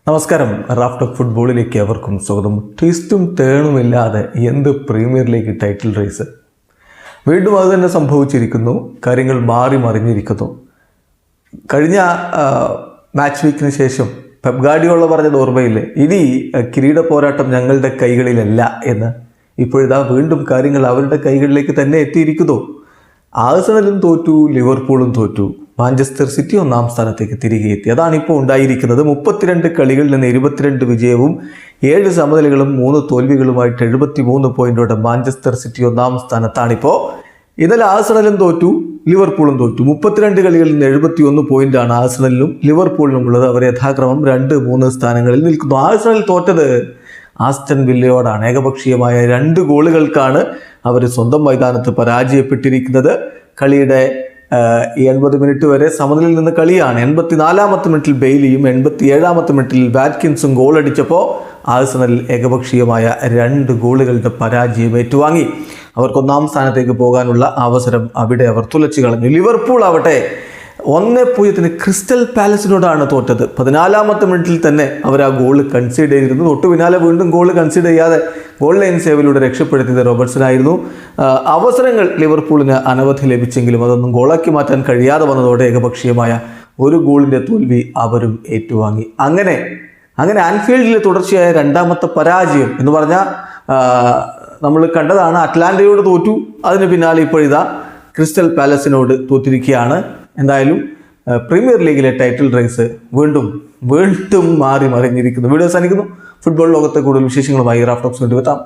നമസ്കാരം. Raf talk ഫുട്ബോളിലേക്ക് അവർക്കും സ്വാഗതം. ട്വിസ്റ്റും ടേണുമില്ലാതെ എന്ത് പ്രീമിയർ ലീഗ് ടൈറ്റിൽ റേസ്! വീണ്ടും അത് തന്നെ സംഭവിച്ചിരിക്കുന്നു. കാര്യങ്ങൾ മാറി മറിഞ്ഞിരിക്കുന്നു. കഴിഞ്ഞ മാച്ച് വീക്കിന് ശേഷം പെപ് ഗാർഡിയോള പറഞ്ഞത് ഓർമ്മയില്ലേ, ഇനി കിരീട പോരാട്ടം ഞങ്ങളുടെ കൈകളിലല്ല എന്ന്. ഇപ്പോഴിതാ വീണ്ടും കാര്യങ്ങൾ അവരുടെ കൈകളിലേക്ക് തന്നെ എത്തിയിരിക്കുന്നു. ആഴ്സണലും തോറ്റു, ലിവർപൂളും തോറ്റു, മാഞ്ചസ്റ്റർ സിറ്റി ഒന്നാം സ്ഥാനത്തേക്ക് തിരികെ എത്തി. അതാണിപ്പോൾ ഉണ്ടായിരിക്കുന്നത്. 32 കളികളിൽ നിന്ന് 22 വിജയവും 7 സമനിലകളും 3 തോൽവികളുമായിട്ട് 73 പോയിന്റോടെ മാഞ്ചസ്റ്റർ സിറ്റി ഒന്നാം സ്ഥാനത്താണിപ്പോൾ. ഇന്നലെ ആഴ്സണലും തോറ്റു, ലിവർപൂളും തോറ്റു. 32 കളികളിൽ നിന്ന് 71 പോയിന്റാണ് ആഴ്സണലിലും ലിവർപൂളിനും ഉള്ളത്. അവർ യഥാക്രമം 2-3 സ്ഥാനങ്ങളിൽ നിൽക്കുന്നു. ആഴ്സണൽ തോറ്റത് ആസ്റ്റൺ വില്ലയോടാണ്. ഏകപക്ഷീയമായ 2 ഗോളുകൾക്കാണ് അവർ സ്വന്തം മൈതാനത്ത് പരാജയപ്പെട്ടിരിക്കുന്നത്. കളിയുടെ 80 മിനിറ്റ് വരെ സമനിലയിൽ നിന്ന് കളിയാണ്. 84-ാമത്തെ മിനിറ്റിൽ ബെയ്ലിയും 87-ാമത്തെ മിനിറ്റിൽ വാറ്റ്കിൻസും ഗോൾ അടിച്ചപ്പോൾ ആഴ്സണൽ ഏകപക്ഷീയമായ 2 ഗോളുകളുടെ പരാജയം ഏറ്റുവാങ്ങി. അവർക്ക് ഒന്നാം സ്ഥാനത്തേക്ക് പോകാനുള്ള അവസരം അവിടെ അവർ തുലച്ചു കളഞ്ഞു. ലിവർപൂൾ ആവട്ടെ 1-0 ക്രിസ്റ്റൽ പാലസിനോടാണ് തോറ്റത്. 14-ാമത്തെ മിനിറ്റിൽ തന്നെ അവർ ആ ഗോൾ കൺസീഡ് ചെയ്തിരുന്നു. തൊട്ടു പിന്നാലെ വീണ്ടും ഗോൾ കൺസീഡ് ചെയ്യാതെ ഗോൾ ലൈൻ സേവിലൂടെ രക്ഷപ്പെടുത്തിയത് റോബർട്ട്സനായിരുന്നു. അവസരങ്ങൾ ലിവർപൂളിന് അനവധി ലഭിച്ചെങ്കിലും അതൊന്നും ഗോളാക്കി മാറ്റാൻ കഴിയാതെ വന്നതോടെ ഏകപക്ഷീയമായ 1 ഗോളിൻ്റെ തോൽവി അവരും ഏറ്റുവാങ്ങി. അങ്ങനെ ആൻഫീൽഡിലെ തുടർച്ചയായ 2ാമത്തെ പരാജയം എന്ന് പറഞ്ഞാൽ നമ്മൾ കണ്ടതാണ്. അറ്റ്ലാന്റയോട് തോറ്റു, അതിന് പിന്നാലെ ഇപ്പോഴിതാ ക്രിസ്റ്റൽ പാലസിനോട് തോറ്റിരിക്കുകയാണ്. എന്തായാലും പ്രീമിയർ ലീഗിലെ ടൈറ്റിൽ റേസ് വീണ്ടും മാറി മറിഞ്ഞിരിക്കുന്നു. വീഡിയോ അവസാനിക്കുന്നു. ഫുട്ബോൾ ലോകത്തെ കൂടുതൽ വിശേഷങ്ങളുമായി റാഫ് ടോക്സ് കൊണ്ടുവെത്താം.